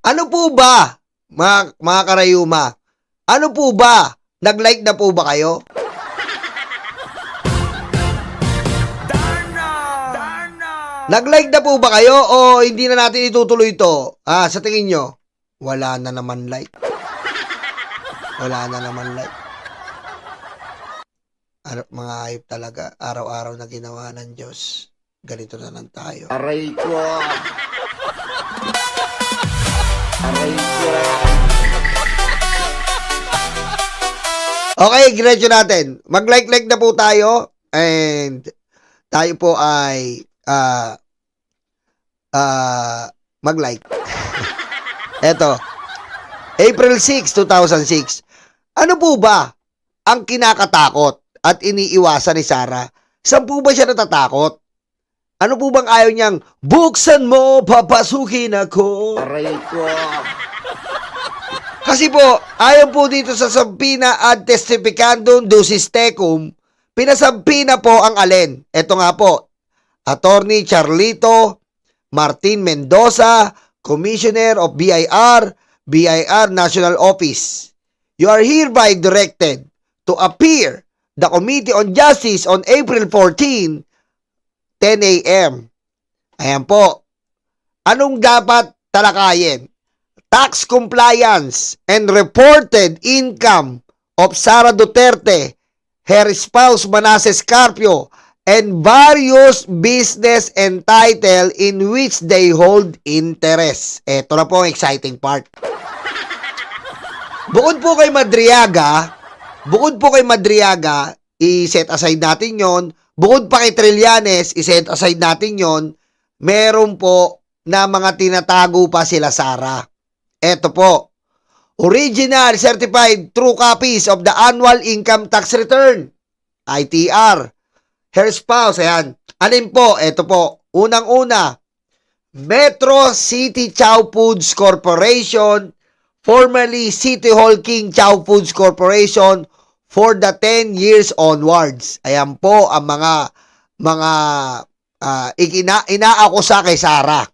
Ano po ba, mga karayuma, ano po ba? Nag-like na po ba kayo? Nag-like na po ba kayo o hindi na natin itutuloy ito? Sa tingin nyo, wala na naman like. Wala na naman like. Mga hayop talaga, araw-araw na ginawa ng Diyos. Ganito na lang tayo. Aray ko. Aray ko. Okay, diretso natin. Mag-like na po tayo and tayo po ay mag-like. Eto, April 6, 2006. Ano po ba ang kinakatakot at iniiwasan ni Sarah? Saan po ba siya natatakot? Ano po bang ayaw niyang, buksan mo, papasukin ako? Aray ko. Kasi po, ayon po dito sa Sampina ad Testificandum Ducis Tecum, pinasampina po ang alin. Ito nga po, Attorney Charlito Martin Mendoza, Commissioner of BIR National Office. You are hereby directed to appear the Committee on Justice on April 14, 10 a.m. Ayan po. Anong dapat talakayin? Tax compliance and reported income of Sara Duterte, her spouse Manasseh Carpio, and various business and title in which they hold interest. Ito na po ang exciting part. Bukod po kay Madriaga, i-set aside natin yon. Bukod pa kay Trillanes, i-set aside natin yon. Meron po na mga tinatago pa sila Sara. Ito po, original certified true copies of the annual income tax return, ITR. Her spouse, ayan. Alin po? Ito po, unang-una, Metro City Chow Foods Corporation, formerly City Hall King Chow Foods Corporation, for the 10 years onwards. Ayan po ang mga inaakusa kay Sarah.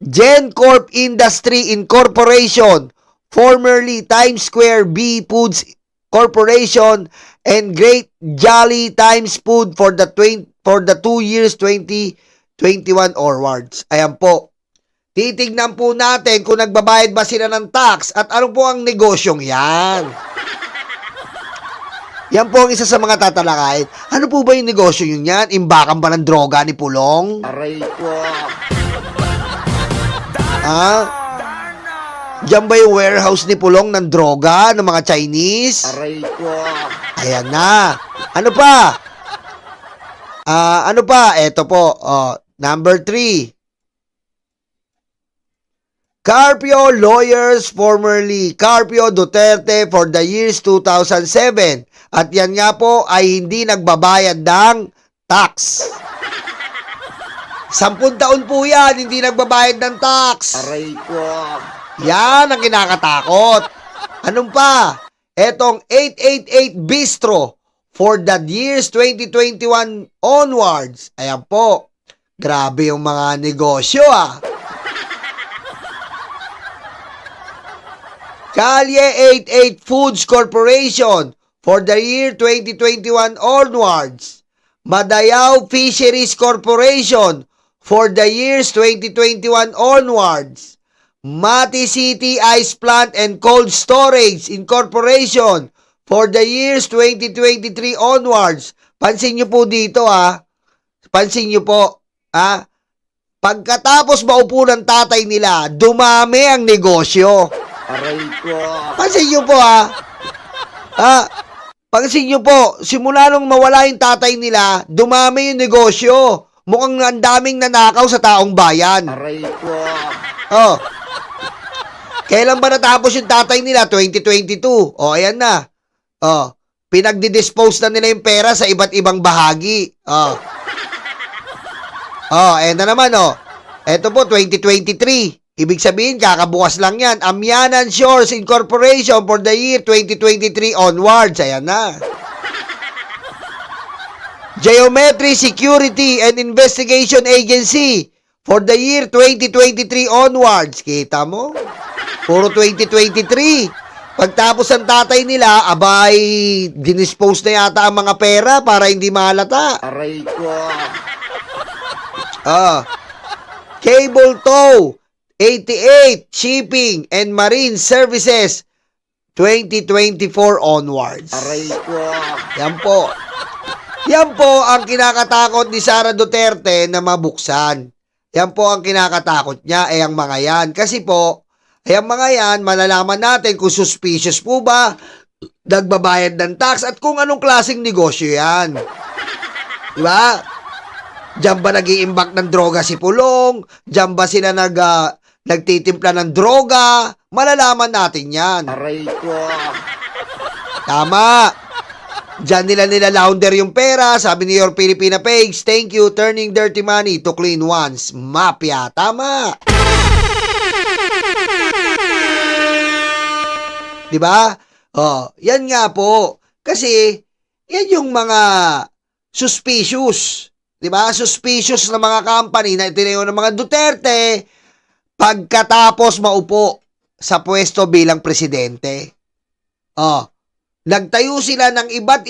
GenCorp Industry Incorporation, formerly Times Square B Foods Corporation, and Great Jolly Times Food for the 2 years 2021 onwards. Ayan po. Titignan po natin kung nagbabayad ba sila ng tax at ano po ang negosyong yan. Yan po ang isa sa mga tatalakayin. Ano po ba yung negosyo yun yan? Imbakan ba ng droga ni Pulong? Aray ko. Diyan ba yung warehouse ni Pulong ng droga ng mga Chinese? Aray ko. Ayan na. Ano pa? Ano pa? Ito po. Number 3. Carpio Lawyers, formerly Carpio Duterte for the years 2007. At yan nga po ay hindi nagbabayad ng tax. 10 taon po yan, hindi nagbabayad ng tax. Aray ko. Yan ang kinakatakot. Anong pa? Etong 888 Bistro for the years 2021 onwards. Ayan po. Grabe yung mga negosyo Kalye 88 Foods Corporation for the year 2021 onwards. Madayao Fisheries Corporation for the years 2021 onwards. Mati City Ice Plant and Cold Storage Incorporation for the years 2023 onwards. Pansin nyo po dito Pansin nyo po Pagkatapos maupo ng tatay nila, dumami ang negosyo. Aray ko. Pansin nyo po Pansin nyo po, simula nung mawala yung tatay nila, dumami yung negosyo. Mukhang ang daming nanakaw sa taong bayan. Aray ko. Kailan ba natapos yung tatay nila? 2022. Ayan na. Pinagdi-dispose na nila yung pera sa iba't ibang bahagi. Ayan na naman, Ito po, 2023. Ibig sabihin, kakabukas lang yan. Amianan Shores Incorporation for the year 2023 onwards. Ayan na. Geometry Security and Investigation Agency For the year 2023 onwards, kita mo? Puro 2023. Pagtapos ng tatay nila, abay, dinispose na yata ang mga pera para hindi mahalata. Aray ko. Cable tow, 88, shipping and marine services, 2024 onwards. Aray ko. Yan po. Yan po ang kinakatakot ni Sara Duterte na mabuksan. Yan po ang kinakatakot niya, ang mga yan. Kasi po, ang mga yan, malalaman natin kung suspicious po ba, nagbabayad ng tax, at kung anong klaseng negosyo yan. Diba? Diyan ba nag-iimbak ng droga si Pulong? Diyan ba sila nagtitimpla ng droga? Malalaman natin yan. Aray ko. Tama. Diyan nila launder yung pera. Sabi ni Your Filipina Page, thank you, turning dirty money to clean ones. Mafia. Tama. Diba? Yan nga po. Kasi, yan yung mga suspicious. Diba? Suspicious na mga company na itinayo ng mga Duterte pagkatapos maupo sa pwesto bilang presidente. Nagtayo sila ng iba't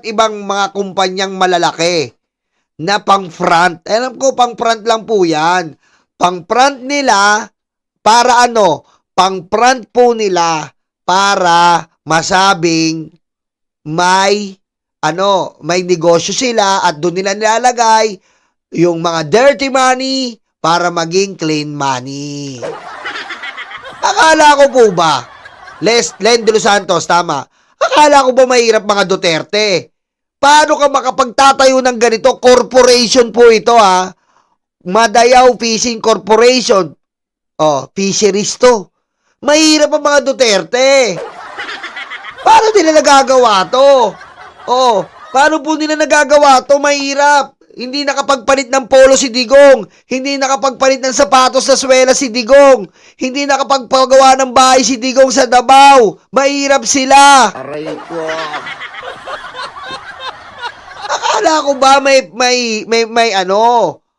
ibang mga kumpanyang malalaki na pang-front. Alam ko, pang-front lang po yan. Pang-front nila para ano? Pang-front po nila para masabing may negosyo sila at doon nila nilalagay yung mga dirty money para maging clean money. Akala ko po ba, Len de los Santos, tama, akala ko ba mahirap mga Duterte? Paano ka makapagtatayo ng ganito? Corporation po ito, ha? Madayaw Fishing Corporation. Fisheries to. Mahirap ang mga Duterte. Paano nila nagagawa to? Paano po nila nagagawa to? Mahirap. Hindi nakapagpalit ng polo si Digong. Hindi nakapagpalit ng sapatos sa swela si Digong. Hindi nakapagpagawa ng bahay si Digong sa Davao. Mahirap sila. Aray ko. Akala ko ba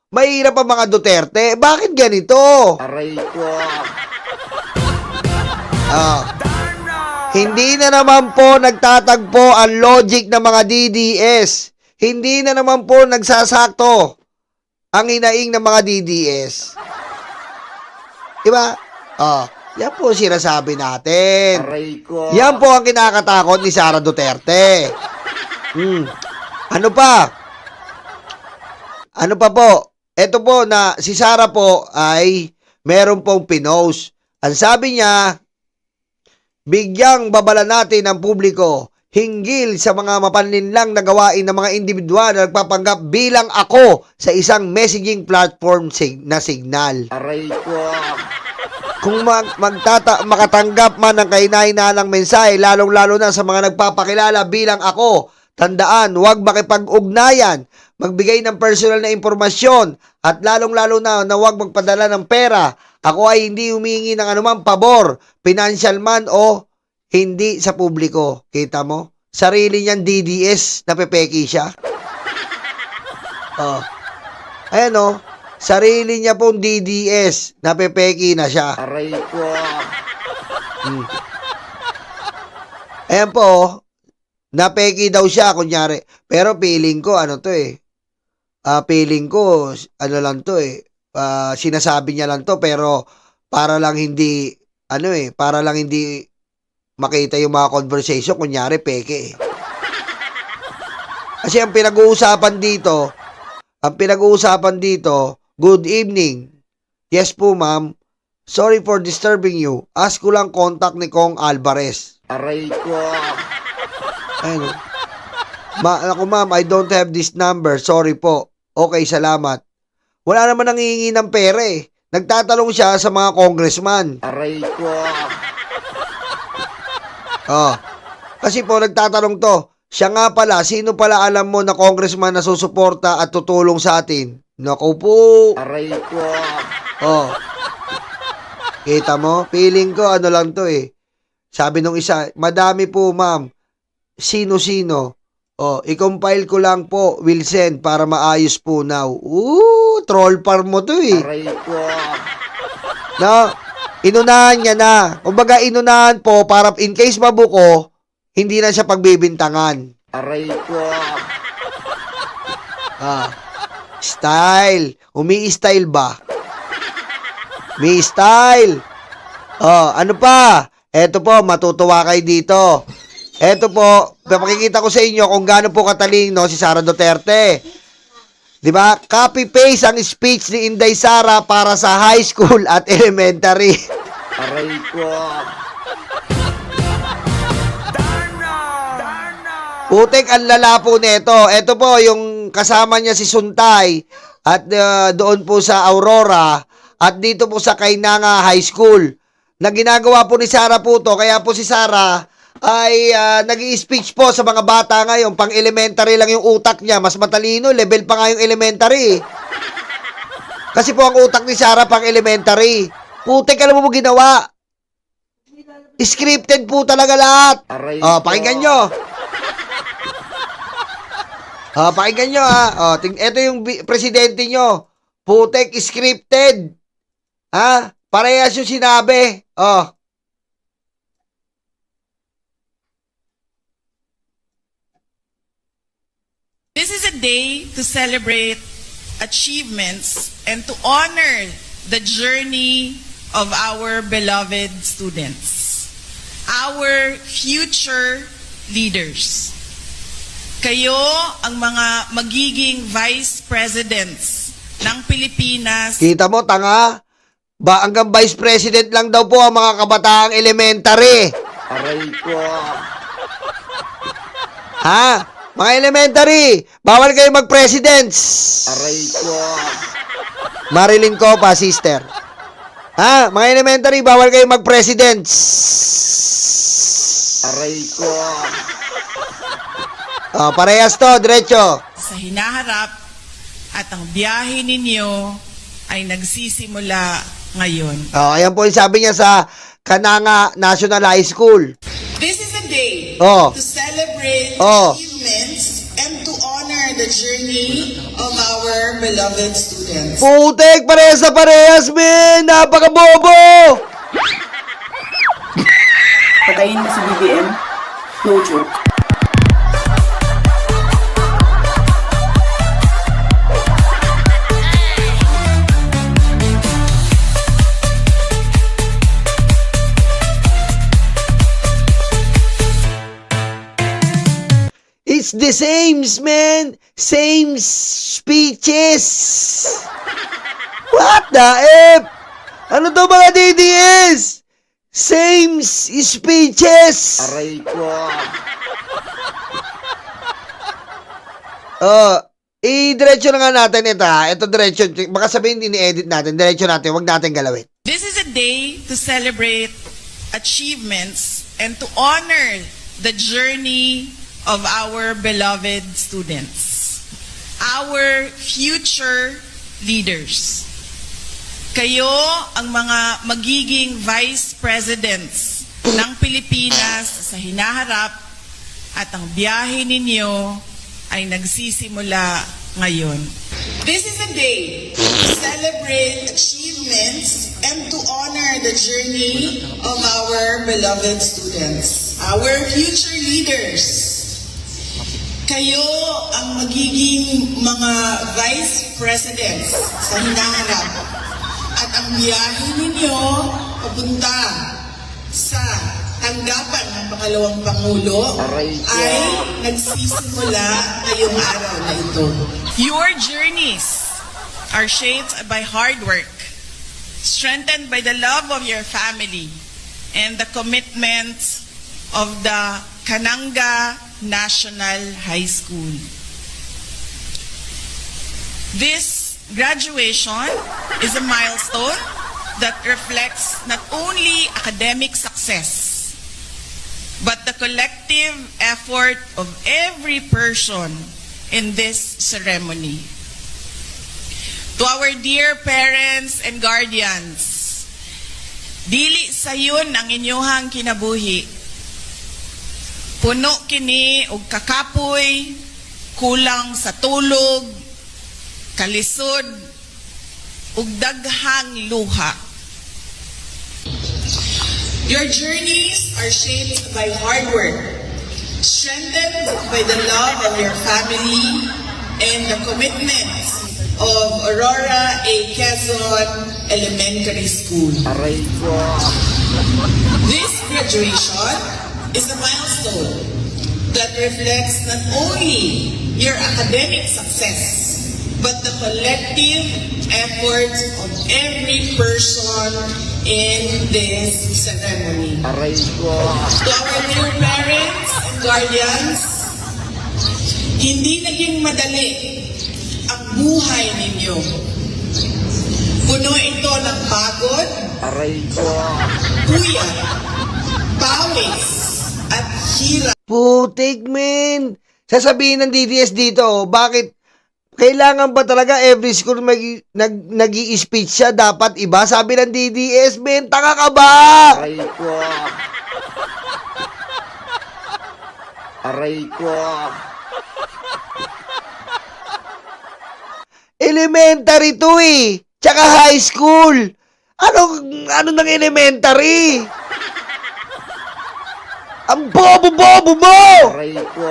mahirap ang mga Duterte? Bakit ganito? Aray ko. Hindi na naman po nagtatagpo ang logic ng mga DDS. Hindi na naman po nagsasakto ang hinaing ng mga DDS. Diba? Yan po sinasabi natin. Aray ko. Yan po ang kinakatakot ni Sara Duterte. Ano pa? Ano pa po? Ito po na si Sara po ay meron pong pinost. Ang sabi niya, bigyang babala natin ang publiko hinggil sa mga mapanlinlang na gawain ng mga individual na nagpapanggap bilang ako sa isang messaging platform na Signal. Aray ko. Kung makatanggap man ng kahinahinalang mensahe, lalong-lalo na sa mga nagpapakilala bilang ako, tandaan, huwag makipag-ugnayan, magbigay ng personal na impormasyon, at lalong-lalo na huwag magpadala ng pera. Ako ay hindi humingi ng anumang pabor, financial man o hindi sa publiko. Kita mo? Sarili niyang DDS, napepeki siya. Ayan o. Sarili niya pong DDS, napepeki na siya. Aray ko. Ayan po, napeki daw siya, kunyari. Pero feeling ko, feeling ko, sinasabi niya lang to, pero para lang hindi, para lang hindi makita yung mga conversation, kunyari, peke. Kasi ang pinag-uusapan dito, good evening. Yes po, ma'am. Sorry for disturbing you. Ask ko lang contact ni Kong Alvarez. Aray ko. Ayun. Ako, ma'am, I don't have this number. Sorry po. Okay, salamat. Wala naman nangihingi ng pera eh. Nagtatanong siya sa mga congressman. Aray ko. Kasi po nagtatanong to, siya nga pala, sino pala alam mo na congressman na susuporta at tutulong sa atin? Naku po. Aray ko. Kita mo? Feeling ko ano lang to eh. Sabi nung isa, madami po ma'am. Sino-sino? I-compile ko lang po, will send para maayos po now. Troll farm mo to eh. Aray ko. No? Inunahan niya na. Kumbaga, inunahan po para in case mabuko, hindi na siya pagbibintangan. Aray ko. Style. Umi-style ba? Umi-style. Ano pa? Eto po, matutuwa kayo dito. Eto po, papakikita ko sa inyo kung gaano po katalino si Sara Duterte. 'Di ba? Copy-paste ang speech ni Inday Sara para sa high school at elementary. Aray ko. Putek, ang lala po nito. Ito po, yung kasama niya si Suntay at doon po sa Aurora at dito po sa Kainanga High School. Na ginagawa po ni Sara po to. Kaya po si Sara ay nag-i-speech po sa mga bata ngayon. Pang elementary lang yung utak niya. Mas matalino. Level pa nga yung elementary. Kasi po ang utak ni Sara pang elementary. Putek, alam mo ginawa? Scripted po talaga lahat. Aray ko. Pakinggan nyo. Pakinggan nyo ha. Ito yung presidente nyo. Putek, scripted. Parehas yung sinabi. This is a day to celebrate achievements and to honor the journey of our beloved students, our future leaders. Kayo ang mga magiging vice presidents ng Pilipinas. Kita mo, tanga? Ba, hanggang vice president lang daw po ang mga kabataang elementary. Aray ko. Mga elementary, bawal kayo mag-presidents. Aray ko. Marilyn ko pa, sister. Mga elementary, bawal kayo mag-presidents. Aray ko. Parehas to, diretso. Sa hinaharap at ang biyahe ninyo ay nagsisimula ngayon. Ayan po yung sabi niya sa Kananga National High School. This is a day Oh. to celebrate Oh. achievements and to honor the journey of our beloved students. Putek, parehas na parehas, men! Napakabobo! Patayin mo si BBM? No joke. It's the same, man. Same speeches. What the F? Ano to mga DDS? Same speeches. Aray ko. I-diretso na nga natin ito ha. Ito diretso. Baka sabihin ini-edit natin. Diretso natin. Huwag natin galawin. This is a day to celebrate achievements and to honor the journey of our beloved students, our future leaders. Kayo ang mga magiging vice presidents ng Pilipinas sa hinaharap at ang biyahe ninyo ay nagsisimula ngayon. This is a day to celebrate achievements and to honor the journey of our beloved students, our future leaders. Kayo ang magiging mga vice presidents sa hinaharap at ang biyahe ninyo papunta sa tanggapan ng pangalawang Pangulo ay nagsisimula ngayong araw na ito. Your journeys are shaped by hard work, strengthened by the love of your family, and the commitment of the Kananga National High School. This graduation is a milestone that reflects not only academic success, but the collective effort of every person in this ceremony. To our dear parents and guardians, dili sayon ang inyuhang kinabuhi, Puno kini og kakapoy, kulang sa tulog, kalisod, ug daghang luha. Your journeys are shaped by hard work, strengthened by the love of your family and the commitment of Aurora A. Quezon Elementary School. Aray ko. This graduation is a milestone that reflects not only your academic success, but the collective effort of every person in this ceremony. Aray ko. To our dear parents and guardians, hindi naging madali ang buhay ninyo. Puno ito ng pagod, Aray ko. puyat, pawis, at hirap. Putik, men. Sasabihin ng DDS dito, bakit kailangan ba talaga every school nag-i-speech siya, dapat iba? Sabi ng DDS, men, tanga ka ba? Aray ko. Aray ko. Elementary to eh. Tsaka high school. Ano ng elementary? Ang bobo-bobo mo! Aray ko.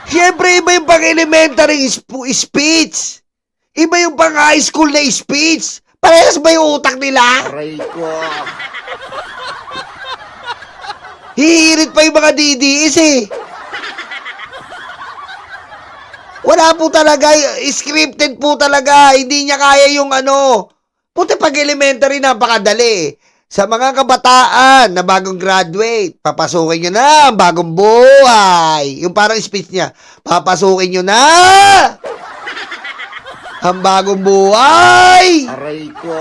Siyempre, iba yung pang-elementary speech. Iba yung pang-high school na speech. Parehas ba yung utak nila? Aray ko. Hihirit pa yung mga DDS eh. Wala po talaga, scripted po talaga. Hindi niya kaya yung Puti pag elementary, napakadali. Sa mga kabataan na bagong graduate, papasukin nyo na ang bagong buhay. Yung parang speech niya, papasukin nyo na ang bagong buhay. Aray ko.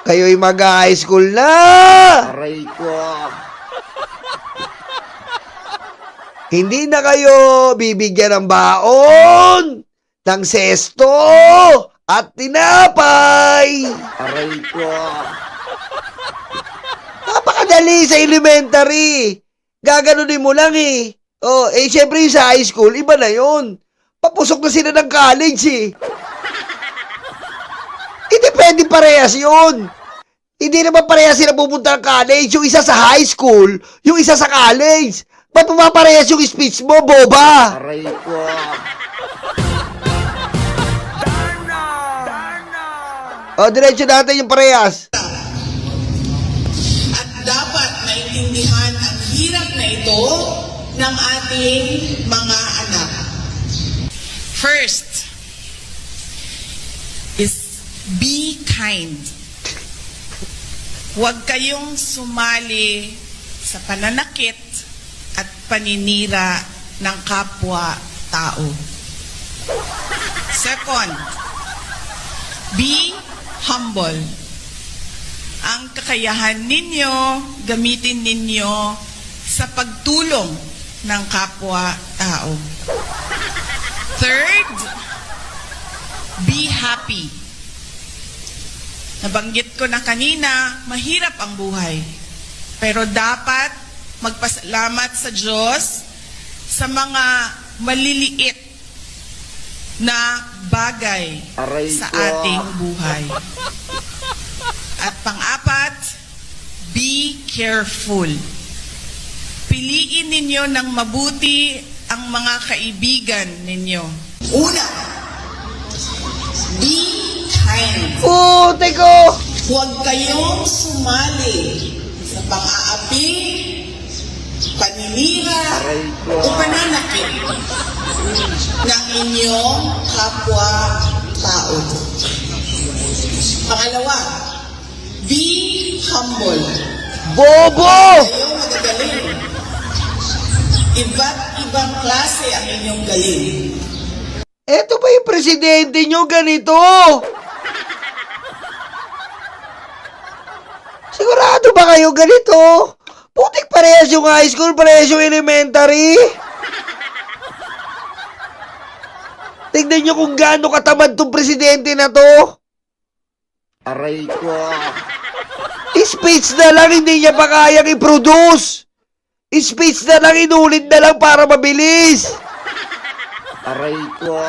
Kayo'y mag-high school na. Aray ko. Hindi na kayo bibigyan ng baon, ng sesto, at tinapay. Aray ko. Napakadali sa elementary. Gaganunin mo lang eh. Syempre yung sa high school, iba na yun. Papusok na sila ng college eh. Hindi pwede parehas yun. Hindi naman parehas sila pupunta ng college. Yung isa sa high school, yung isa sa college. Ba't pumaparehas yung speech mo, boba? Aray ko. Diretso natin yung parehas. At dapat maintindihan ang hirap na ito ng ating mga anak. First is be kind. Huwag kayong sumali sa pananakit at paninira ng kapwa-tao. Second, be humble. Ang kakayahan ninyo, gamitin ninyo sa pagtulong ng kapwa-tao. Third, be happy. Nabanggit ko na kanina, mahirap ang buhay. Pero dapat magpasalamat sa Diyos sa mga maliliit na bagay Aray sa ko. ating buhay. At pang-apat, be careful. Piliin ninyo ng mabuti ang mga kaibigan ninyo. Una, be kind. Puti ko! Huwag kayong sumali sa pang-aapi, paninira, Aray ko. o pananakit ng inyong kapwa-tao. Pangalawa, be humble. Bobo! Kayong magagaling. Iba't ibang klase ang inyong galing. Eto ba yung presidente nyo ganito? Sigurado ba kayo ganito? Putik parehas yung high school, parehas yung elementary. Tignan nyo kung gaano katamad tong presidente na to. Aray ko. Speech na lang, hindi niya pa kayang i-produce. Speech na lang, inulit na lang para mabilis. Aray ko.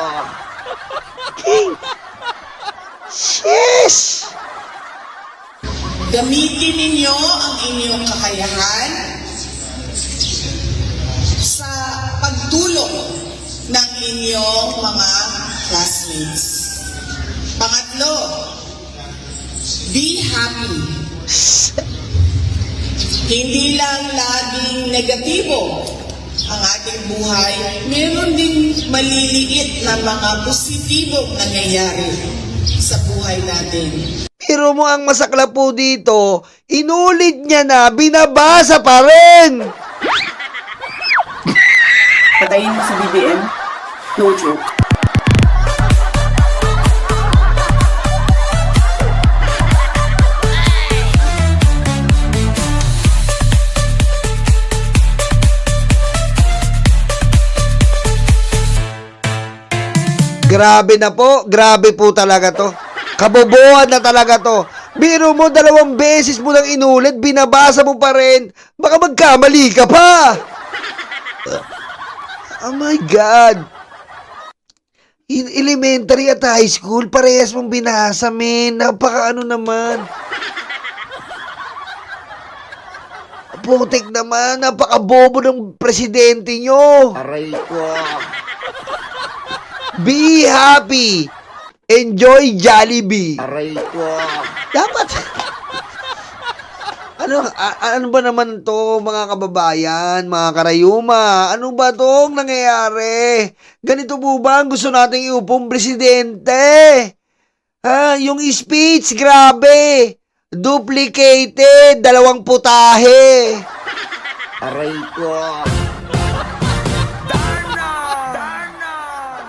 Yes! Gamitin ninyo ang inyong kakayahan sa pagtulong ng inyong mga classmates. Pangatlo, be happy. Hindi lang laging negatibo ang ating buhay, meron din maliliit na mga positibong nangyayari sa buhay natin. Pero mo ang masakla po dito, inulit niya na, binabasa pa rin. Patayin mo si BBM? No joke. Grabe po talaga to. Kabobohan na talaga to. Biro mo, 2 beses mo nang inulit, binabasa mo pa rin. Baka magkamali ka pa. Oh my God. In elementary at high school, parehas mong binasa, men. Napaka ano naman. Putik naman, napaka-bobo ng presidente nyo. Aray ko. Be happy. Enjoy Jollibee. Aray ko. Dapat. Ano ba naman to, mga kababayan, mga karayuma? Ano ba tong nangyayari? Ganito po ba ang gusto nating iupong presidente? Ha, yung speech, grabe. Duplicated, 2 putahe. Aray ko.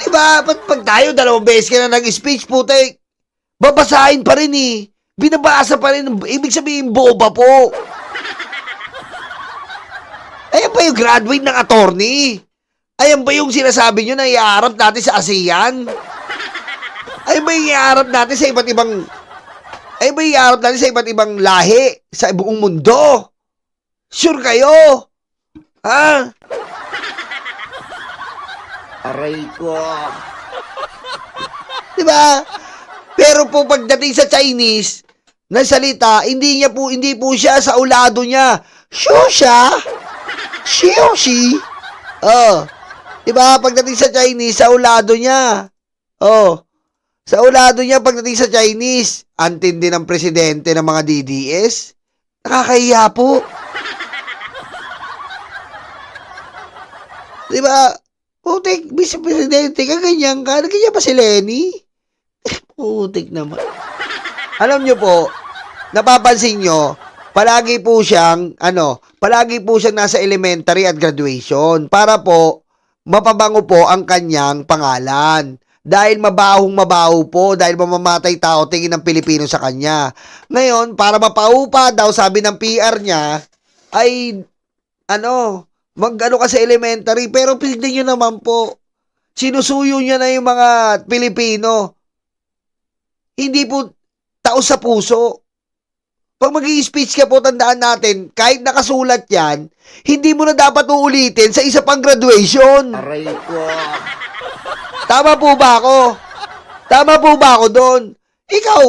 Diba, pag tayo 2 beses ka na nag-speech, putik, babasahin pa rin eh. Binabasa pa rin, ibig sabihin boba po. Ayan ba yung graduate ng attorney? Ayan ba yung sinasabi nyo na iarap natin sa ASEAN? Ayan ba yung iarap natin sa iba't ibang... Ayan ba yung iarap natin sa iba't ibang lahi sa buong mundo? Sure kayo? Ha? Aray ko. Diba? Pero po pagdating sa Chinese, na salita, hindi po siya sa ulado niya. Shusha? Xiuxi? Oh. Diba? Pagdating sa Chinese, sa ulado niya. Oh. Sa ulado niya pagdating sa Chinese, antindi ng presidente ng mga DDS. Nakakahiya po. Diba? Putik, Vice Presidente ka, ganyan ka. Ganyan ba si Lenny? Putik naman. Alam nyo po, napapansin nyo, palagi po siyang nasa elementary at graduation para po, mapabango po ang kanyang pangalan. Dahil mabaho po, dahil mamamatay tao tingin ng Pilipino sa kanya. Ngayon, para mapaupa daw, sabi ng PR niya, ay, mag-ano ka sa elementary, pero tignan nyo naman po, sinusuyo niya na yung mga Pilipino. Hindi po taos sa puso. Pag mag-i-speech ka po, tandaan natin, kahit nakasulat yan, hindi mo na dapat uulitin sa isa pang graduation. Aray ko. Tama po ba ako? Tama po ba ako doon? Ikaw,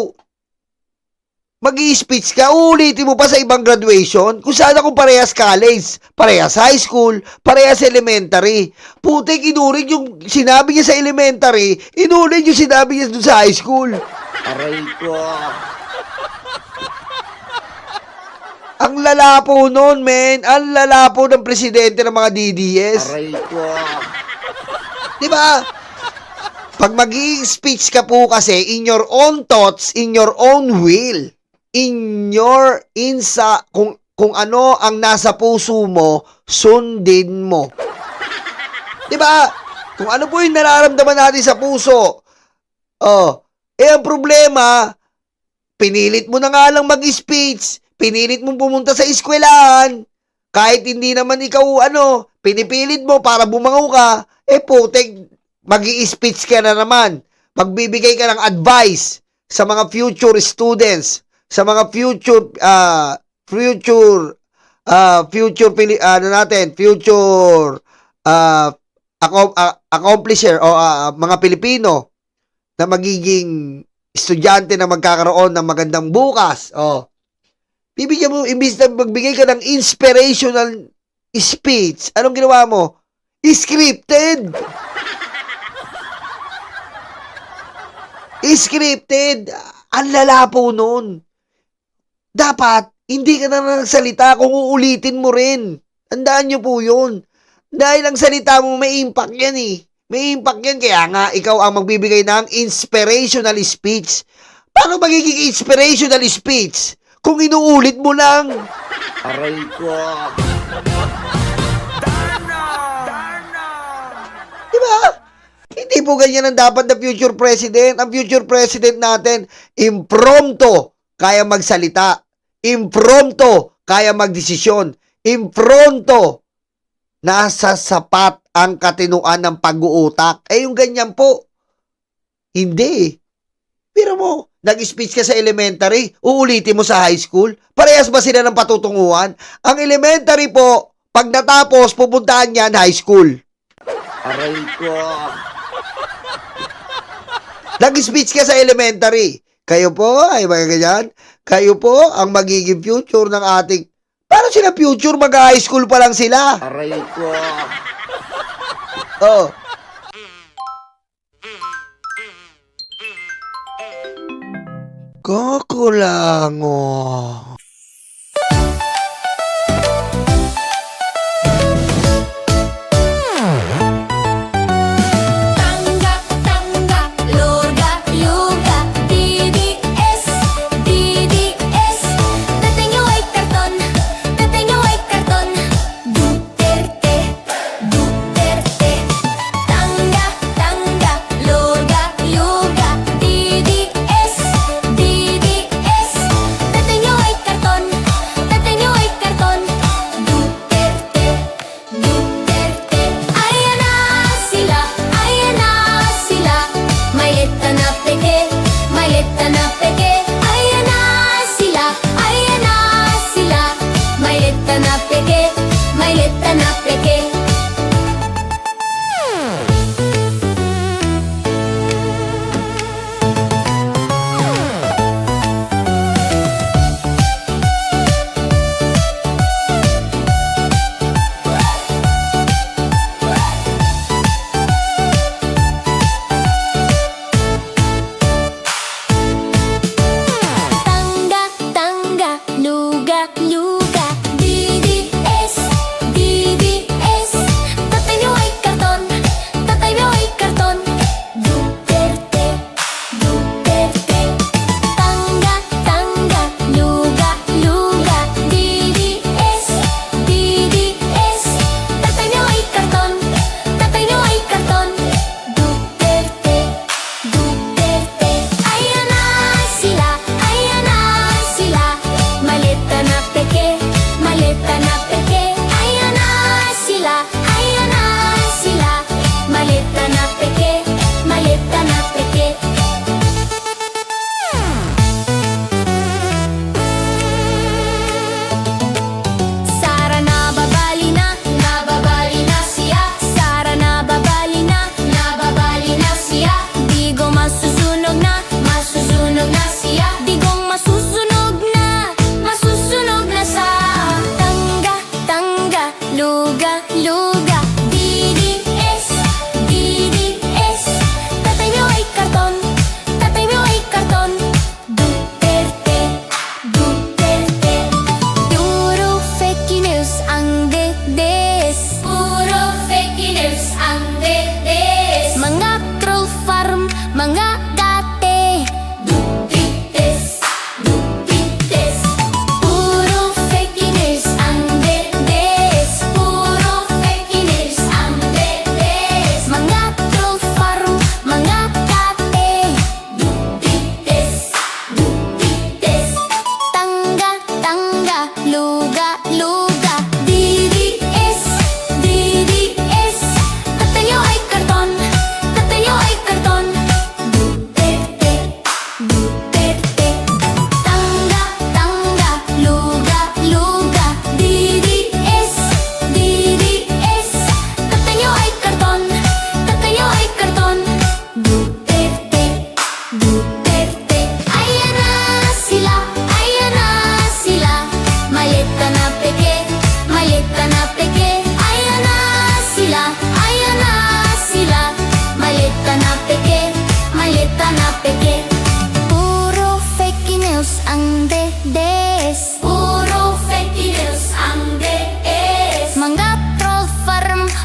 mag-i-speech ka, uulitin mo pa sa ibang graduation kung saan ako parehas college, parehas high school, parehas elementary. Putik, inulit yung sinabi niya sa elementary, inulit yung sinabi niya doon sa high school. Aray ko. Ang lalapo nun, men. Ang lalapo ng presidente ng mga DDS. Aray ko. Diba? Pag mag-i-speech ka po kasi, in your own thoughts, in your own will, kung ano ang nasa puso mo, sundin mo. Diba? Kung ano po yung nararamdaman natin sa puso. Ang problema, pinilit mo na nga lang mag-speech, pinilit mong pumunta sa eskwelahan, kahit hindi naman ikaw, pinipilit mo para bumango ka, putek, mag-i-speech ka na naman. Magbibigay ka ng advice sa mga future students, sa mga future accomplisher o mga Pilipino na magiging estudyante na magkakaroon ng magandang bukas. Bibigyan mo, imbis na magbigay ka ng inspirational speech, anong ginawa mo? Scripted! Scripted! Ang lala po nun. Dapat, hindi ka na nagsalita kung uulitin mo rin. Tandaan nyo po yun. Dahil ang salita mo, may impact yan eh. May impact yan, kaya nga, ikaw ang magbibigay ng inspirational speech. Paano magiging inspirational speech kung inuulit mo lang? Aray ko. Diba? Hindi po ganyan ang dapat na future president. Ang future president natin, impromptu, kaya magsalita. Impromptu, kaya magdesisyon. Impromptu, nasa sapat ang katinuan ng pag-uutak. Yung ganyan po. Hindi. Pero mo, nag-speech ka sa elementary, uulitin mo sa high school? Parehas ba sila ng patutunguhan? Ang elementary po, pag natapos, pupuntahan yan high school. Aray ko. Nag-speech ka sa elementary. Kayo po, ay mga ganyan, kayo po ang magiging future ng ating... Paano sila future? Mag-high school pa lang sila. Aray ko. Oh. Kakulango. Tanggap, tanggap, luga, yuga, DDS, DDS. Dating nyo ay karton, dating nyo ay karton. Duterte, Duterte. Tanggap, tanggap, luga, yuga, DDS, DDS. Dating nyo ay karton.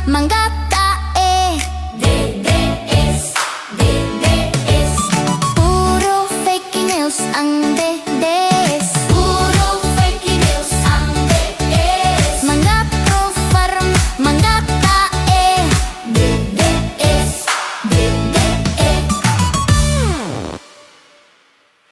Mangga